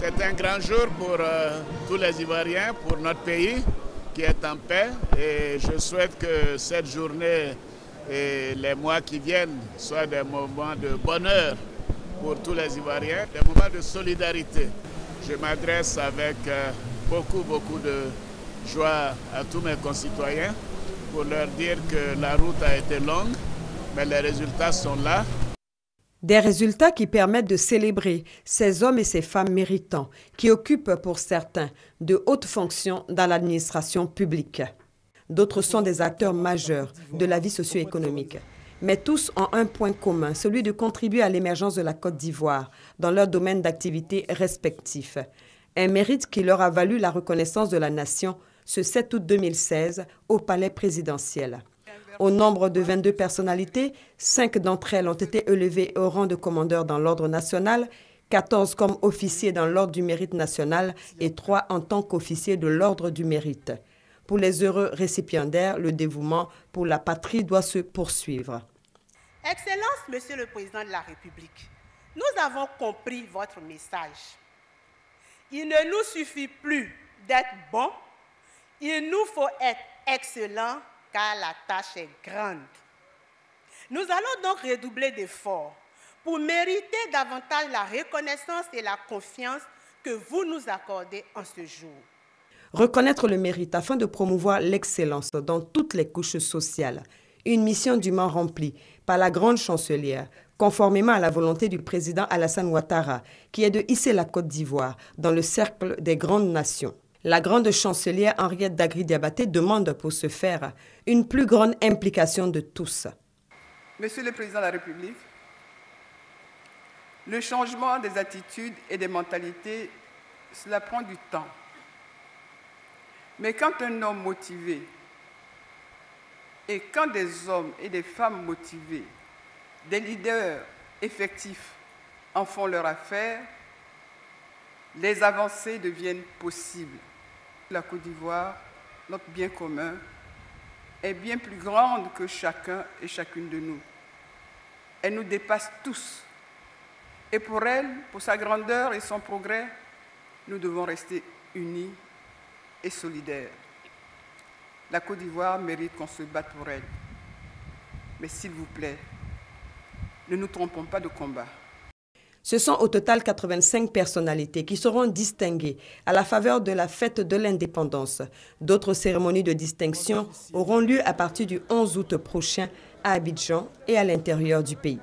C'est un grand jour pour tous les Ivoiriens, pour notre pays qui est en paix. Et je souhaite que cette journée et les mois qui viennent soient des moments de bonheur pour tous les Ivoiriens, des moments de solidarité. Je m'adresse avec beaucoup de joie à tous mes concitoyens pour leur dire que la route a été longue, mais les résultats sont là. Des résultats qui permettent de célébrer ces hommes et ces femmes méritants qui occupent pour certains de hautes fonctions dans l'administration publique. D'autres sont des acteurs majeurs de la vie socio-économique. Mais tous ont un point commun, celui de contribuer à l'émergence de la Côte d'Ivoire dans leurs domaines d'activité respectifs. Un mérite qui leur a valu la reconnaissance de la nation ce 7 août 2016 au palais présidentiel. Au nombre de 22 personnalités, 5 d'entre elles ont été élevées au rang de commandeur dans l'ordre national, 14 comme officiers dans l'ordre du mérite national et 3 en tant qu'officiers de l'ordre du mérite. Pour les heureux récipiendaires, le dévouement pour la patrie doit se poursuivre. Excellence, Monsieur le Président de la République, nous avons compris votre message. Il ne nous suffit plus d'être bons, il nous faut être excellents car la tâche est grande. Nous allons donc redoubler d'efforts pour mériter davantage la reconnaissance et la confiance que vous nous accordez en ce jour. Reconnaître le mérite afin de promouvoir l'excellence dans toutes les couches sociales. Une mission dûment remplie par la grande chancelière, conformément à la volonté du président Alassane Ouattara, qui est de hisser la Côte d'Ivoire dans le cercle des grandes nations. La grande chancelière Henriette Dagri-Diabaté demande pour ce faire une plus grande implication de tous. Monsieur le Président de la République, le changement des attitudes et des mentalités, cela prend du temps. Mais quand un homme motivé et quand des hommes et des femmes motivés, des leaders effectifs en font leur affaire, les avancées deviennent possibles. La Côte d'Ivoire, notre bien commun, est bien plus grande que chacun et chacune de nous. Elle nous dépasse tous. Et pour elle, pour sa grandeur et son progrès, nous devons rester unis et solidaires. La Côte d'Ivoire mérite qu'on se batte pour elle. Mais s'il vous plaît, ne nous trompons pas de combat. Ce sont au total 85 personnalités qui seront distinguées à la faveur de la fête de l'indépendance. D'autres cérémonies de distinction auront lieu à partir du 11 août prochain à Abidjan et à l'intérieur du pays.